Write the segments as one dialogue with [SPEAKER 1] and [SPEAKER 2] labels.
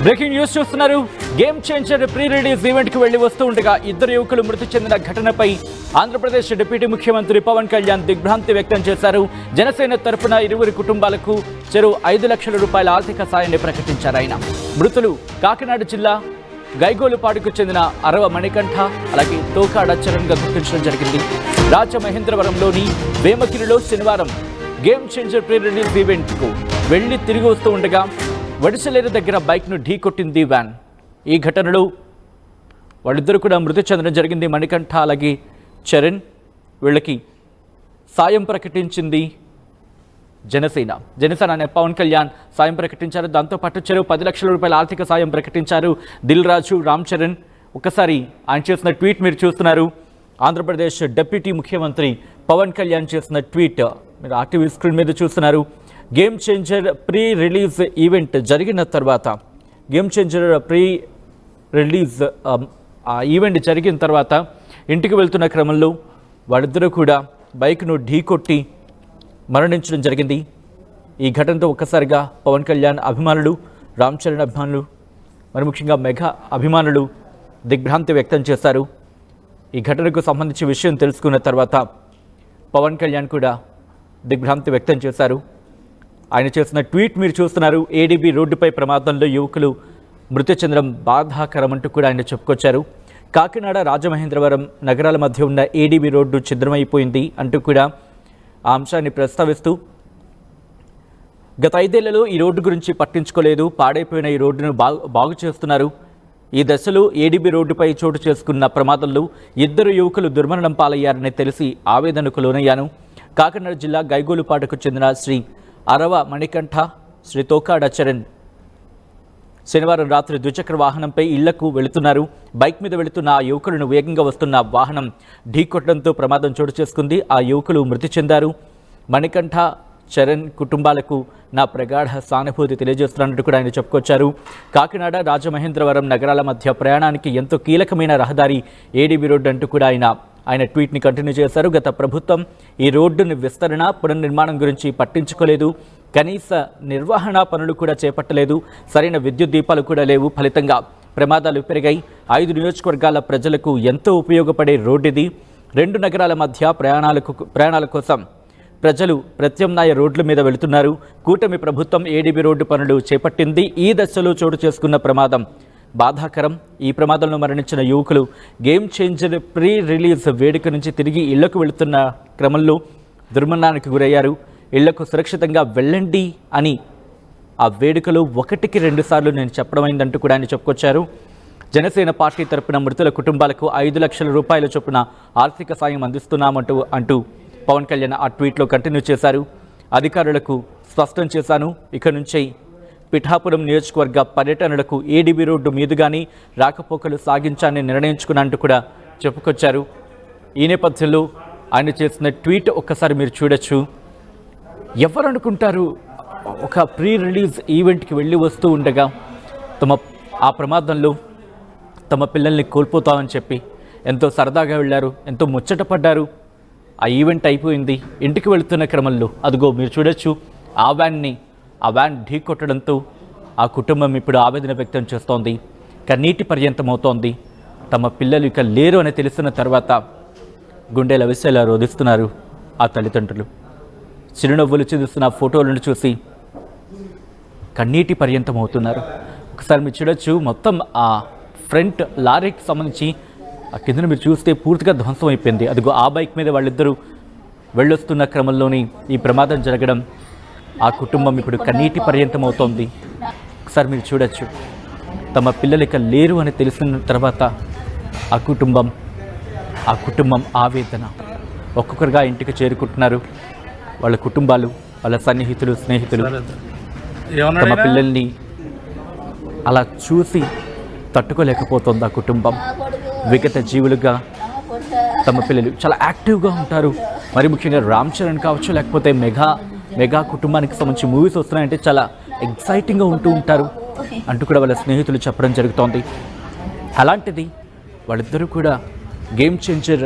[SPEAKER 1] Breaking news చూస్తున్నారు. Game changer pre release event కి వెళ్లి వస్తూ ఉండగా ఇద్దరు యువకులు మృతి చెందిన ఘటనపై ఆంధ్రప్రదేశ్ డిప్యూటీ ముఖ్యమంత్రి పవన్ కళ్యాణ్ దిగ్భ్రాంతి వ్యక్తం చేశారు. జనసేన తరపున ఇరువురి కుటుంబాలకు చెరు 5 లక్షల రూపాయల ఆర్థిక సాయాన్ని ప్రకటించారు. ఆయన మృతులు కాకినాడ జిల్లా గైగోలుపాడుకు చెందిన అరవ మణికంఠ అలాగే తోకాడ చరణ్ గా గుర్తించడం జరిగింది. రాజమహేంద్రవరంలోని వేమగిరిలో శనివారం game changer pre release event కు వెళ్లి తిరిగి వస్తూ ఉండగా వడిసలేరు దగ్గర బైక్ను ఢీకొట్టింది వ్యాన్. ఈ ఘటనలో వాళ్ళిద్దరూ కూడా మృతి చెందడం జరిగింది. మణికంఠ అలాగే చరణ్, వీళ్ళకి సాయం ప్రకటించింది జనసేన అనే పవన్ కళ్యాణ్ సాయం ప్రకటించారు. దాంతోపాటు చెరువు 10 లక్షల రూపాయల ఆర్థిక సాయం ప్రకటించారు. దిల్ రాజు, రామ్ చరణ్. ఒకసారి ఆయన చేసిన ట్వీట్ మీరు చూస్తున్నారు. ఆంధ్రప్రదేశ్ డిప్యూటీ ముఖ్యమంత్రి పవన్ కళ్యాణ్ చేసిన ట్వీట్ మీరు ఆర్టీవీ స్క్రీన్ మీద చూస్తున్నారు. Game changer pre release event జరిగిన తర్వాత ఈవెంట్ జరిగిన తర్వాత ఇంటికి వెళ్తున్న క్రమంలో వాళ్ళిద్దరూ కూడా బైక్ను ఢీకొట్టి మరణించడం జరిగింది. ఈ ఘటనతో ఒక్కసారిగా పవన్ కళ్యాణ్ అభిమానులు, రామ్ చరణ్ అభిమానులు, మరి ముఖ్యంగా మెగా అభిమానులు దిగ్భ్రాంతి వ్యక్తం చేశారు. ఈ ఘటనకు సంబంధించి విషయం తెలుసుకున్న తర్వాత పవన్ కళ్యాణ్ కూడా దిగ్భ్రాంతి వ్యక్తం చేశారు. ఆయన చేసిన ట్వీట్ మీరు చూస్తున్నారు. ఏడీబీ రోడ్డుపై ప్రమాదంలో యువకులు మృతి చెందడం బాధాకరం అంటూ కూడా ఆయన చెప్పుకొచ్చారు. కాకినాడ, రాజమహేంద్రవరం నగరాల మధ్య ఉన్న ఏడీబీ రోడ్డు ఛిద్రమైపోయింది అంటూ కూడా ఆ అంశాన్ని ప్రస్తావిస్తూ గత 5 ఏళ్లలో ఈ రోడ్డు గురించి పట్టించుకోలేదు, పాడైపోయిన ఈ రోడ్డును బాగు చేస్తున్నారు. ఈ దశలో ఏడీబీ రోడ్డుపై చోటు చేసుకున్న ప్రమాదంలో 2 యువకులు దుర్మరణం పాలయ్యారని తెలిసి ఆవేదనకు లోనయ్యాను. కాకినాడ జిల్లా గైగోలుపాడుకు చెందిన శ్రీ అరవ మణికంఠ, శ్రీ తోకాడ చరణ్ శనివారం రాత్రి ద్విచక్ర వాహనంపై ఇళ్లకు వెళుతున్నారు. బైక్ మీద వెళుతున్న ఆ యువకులను వేగంగా వస్తున్న వాహనం ఢీకొట్టడంతో ప్రమాదం చోటు చేసుకుంది. ఆ యువకులు మృతి చెందారు. మణికంఠ, చరణ్ కుటుంబాలకు నా ప్రగాఢ సానుభూతి తెలియజేస్తున్నట్టు కూడా ఆయన చెప్పుకొచ్చారు. కాకినాడ, రాజమహేంద్రవరం నగరాల మధ్య ప్రయాణానికి ఎంతో కీలకమైన రహదారి ఏడీబీ రోడ్డు అంటూ కూడా ఆయన ట్వీట్ని కంటిన్యూ చేశారు. గత ప్రభుత్వం ఈ రోడ్డును విస్తరణ, పునర్నిర్మాణం గురించి పట్టించుకోలేదు. కనీస నిర్వహణ పనులు కూడా చేపట్టలేదు. సరైన విద్యుత్ దీపాలు కూడా లేవు. ఫలితంగా ప్రమాదాలు పెరిగాయి. 5 నియోజకవర్గాల ప్రజలకు ఎంతో ఉపయోగపడే రోడ్డు ఇది. 2 నగరాల మధ్య ప్రయాణాల కోసం ప్రజలు ప్రత్యామ్నాయ రోడ్ల మీద వెళుతున్నారు. కూటమి ప్రభుత్వం ఏడీబీ రోడ్డు పనులు చేపట్టింది. ఈ దశలో చోటు చేసుకున్న ప్రమాదం బాధాకరం. ఈ ప్రమాదంలో మరణించిన యువకులు గేమ్ చేంజర్ ప్రీ రిలీజ్ వేడుక నుంచి తిరిగి ఇళ్లకు వెళుతున్న క్రమంలో దుర్మరణానికి గురయ్యారు. ఇళ్లకు సురక్షితంగా వెళ్ళండి అని ఆ వేడుకలో 1కి 2 సార్లు నేను చెప్పడమైందంటూ కూడా ఆయన చెప్పుకొచ్చారు. జనసేన పార్టీ తరపున మృతుల కుటుంబాలకు 5 లక్షల రూపాయల చొప్పున ఆర్థిక సాయం అందిస్తున్నామంటూ పవన్ కళ్యాణ్ ఆ ట్వీట్లో కంటిన్యూ చేశారు. అధికారులకు స్పష్టం చేశాను, ఇక నుంచి పిఠాపురం నియోజకవర్గ పర్యటనలకు ఏడీబీ రోడ్డు మీదుగానే రాకపోకలు సాగించాలని నిర్ణయించుకున్నట్టు కూడా చెప్పుకొచ్చారు. ఈ నేపథ్యంలో ఆయన చేసిన ట్వీట్ ఒక్కసారి మీరు చూడొచ్చు. ఎవరు అనుకుంటారు ఒక ప్రీ రిలీజ్ ఈవెంట్కి వెళ్ళి వస్తూ ఉండగా ఆ ప్రమాదంలో తమ పిల్లల్ని కోల్పోతామని చెప్పి ఎంతో సరదాగా వెళ్ళారు, ఎంతో ముచ్చటపడ్డారు. ఆ ఈవెంట్ అయిపోయింది. ఇంటికి వెళుతున్న క్రమంలో అదిగో మీరు చూడొచ్చు ఆ వ్యాన్ ఢీ కొట్టడంతో ఆ కుటుంబం ఇప్పుడు ఆవేదన వ్యక్తం చేస్తోంది. కన్నీటి పర్యంతమవుతోంది. తమ పిల్లలు ఇక లేరు అని తెలిసిన తర్వాత గుండెల విషయాలు రోధిస్తున్నారు ఆ తల్లిదండ్రులు. చిరునవ్వులు చిందిస్తున్న ఫోటోలను చూసి కన్నీటి పర్యంతమవుతున్నారు. ఒకసారి మీరు చూడొచ్చు, మొత్తం ఆ ఫ్రంట్ లారీకి సంబంధించి ఆ కిందన మీరు చూస్తే పూర్తిగా ధ్వంసం అయిపోయింది. అదిగో ఆ బైక్ మీద వాళ్ళిద్దరూ వెళ్ళొస్తున్న క్రమంలోని ఈ ప్రమాదం జరగడం ఆ కుటుంబం ఇప్పుడు కన్నీటి పర్యంతం అవుతోంది. ఒకసారి మీరు చూడొచ్చు, తమ పిల్లలు ఇక లేరు అని తెలిసిన తర్వాత ఆ కుటుంబం ఆవేదన. ఒక్కొక్కరుగా ఇంటికి చేరుకుంటున్నారు. వాళ్ళ కుటుంబాలు, వాళ్ళ సన్నిహితులు, స్నేహితులు తమ పిల్లల్ని అలా చూసి తట్టుకోలేకపోతుంది ఆ కుటుంబం. విగత జీవులుగా తమ పిల్లలు చాలా యాక్టివ్గా ఉంటారు. మరి ముఖ్యంగా రామ్ చరణ్ కావచ్చు, లేకపోతే మెగా కుటుంబానికి సంబంధించి మూవీస్ వస్తున్నాయంటే చాలా ఎక్సైటింగ్గా ఉంటూ ఉంటారు అంటూ కూడా వాళ్ళ స్నేహితులు చెప్పడం జరుగుతోంది. అలాంటిది వాళ్ళిద్దరూ కూడా గేమ్ చేంజర్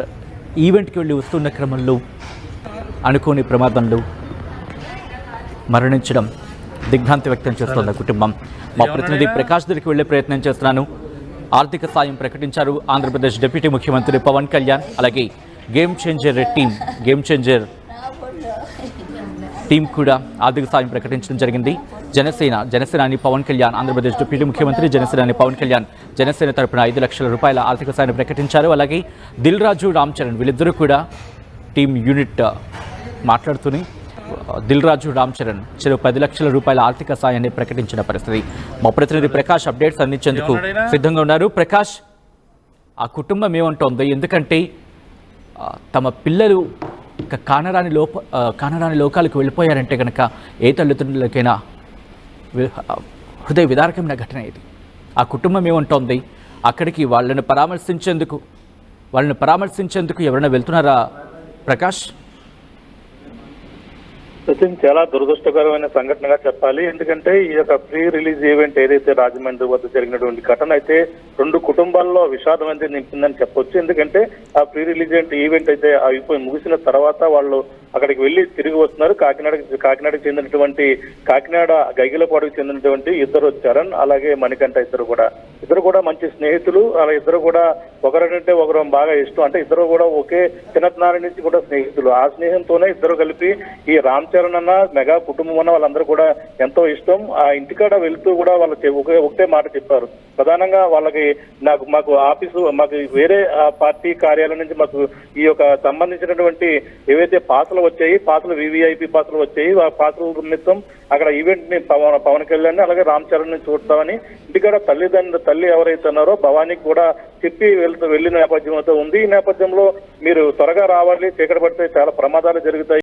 [SPEAKER 1] ఈవెంట్కి వెళ్ళి వస్తున్న క్రమంలో అనుకోని ప్రమాదంలో మరణించడం దిగ్భ్రాంతి వ్యక్తం చేస్తోంది కుటుంబం. మా ప్రతినిధి ప్రకాష్ దగ్గరికి వెళ్లే ప్రయత్నం చేస్తున్నాను. ఆర్థిక సాయం ప్రకటించారు ఆంధ్రప్రదేశ్ డిప్యూటీ ముఖ్యమంత్రి పవన్ కళ్యాణ్. అలాగే గేమ్ చేంజర్ టీం కూడా ఆర్థిక సాయం ప్రకటించడం జరిగింది. జనసేనాని పవన్ కళ్యాణ్, ఆంధ్రప్రదేశ్ డిప్యూటీ ముఖ్యమంత్రి జనసేనాని పవన్ కళ్యాణ్ జనసేన తరపున 5 లక్షల రూపాయల ఆర్థిక సాయాన్ని ప్రకటించారు. అలాగే దిల్ రాజు, రామ్ చరణ్ వీళ్ళిద్దరూ కూడా టీం యూనిట్ మాట్లాడుతూనే దిల్ రాజు, రామ్ చరణ్ చెరో 10 లక్షల రూపాయల ఆర్థిక సాయాన్ని ప్రకటించిన పరిస్థితి. మా ప్రతినిధి ప్రకాష్ అప్డేట్స్ అందించేందుకు సిద్ధంగా ఉన్నారు. ప్రకాష్, ఆ కుటుంబం ఏమంటోంది? ఎందుకంటే తమ పిల్లలు కానరాని లోకాలకు వెళ్ళిపోయారంటే కనుక ఏ తల్లిదండ్రులకైనా హృదయ విదారకమైన ఘటన ఇది. ఆ కుటుంబం ఏమంటోంది? అక్కడికి వాళ్ళని పరామర్శించేందుకు ఎవరైనా వెళ్తున్నారా ప్రకాష్?
[SPEAKER 2] సచిన్, చాలా దురదృష్టకరమైన సంఘటనగా చెప్పాలి. ఎందుకంటే ఈ యొక్క ప్రీ రిలీజ్ ఈవెంట్ ఏదైతే రాజమండ్రి వద్ద జరిగినటువంటి ఘటన అయితే 2 కుటుంబాల్లో విషాదం అయితే నింపిందని చెప్పొచ్చు. ఎందుకంటే ఆ ప్రీ రిలీజ్ ఈవెంట్ అయితే అయిపోయి ముగిసిన తర్వాత వాళ్ళు అక్కడికి వెళ్లి తిరిగి వస్తున్నారు. కాకినాడకు చెందినటువంటి కాకినాడ గైగిలపాడుకు చెందినటువంటి ఇద్దరు, చరణ్ అలాగే మణికంఠ ఇద్దరు కూడా మంచి స్నేహితులు. అలా ఇద్దరు కూడా ఒకరంటే ఒకరు బాగా ఇష్టం. అంటే ఇద్దరు కూడా ఒకే చిన్నతనారి నుంచి కూడా స్నేహితులు. ఆ స్నేహంతోనే ఇద్దరు కలిపి ఈ రామ్ చరణ్ అన్న, మెగా కుటుంబం అన్న వాళ్ళందరూ కూడా ఎంతో ఇష్టం. ఆ ఇంటికాడ వెళ్తూ కూడా వాళ్ళకి ఒకటే మాట చెప్పారు. ప్రధానంగా వాళ్ళకి మాకు వేరే పార్టీ కార్యాలయం నుంచి మాకు ఈ యొక్క సంబంధించినటువంటి ఏవైతే పాసులు వచ్చాయి, వివిఐపి పాసులు వచ్చాయి, ఆ పాసుల నిమిత్తం అక్కడ ఈవెంట్ ని పవన్ కళ్యాణ్ అలాగే రామ్ చరణ్ ని చూడతామని ఇంటికాడ తల్లి ఎవరైతే ఉన్నారో భవానీకి కూడా చెప్పి వెళ్ళిన నేపథ్యం అయితే ఉంది. ఈ నేపథ్యంలో మీరు త్వరగా రావాలి, చీకటి పడితే చాలా ప్రమాదాలు జరుగుతాయి.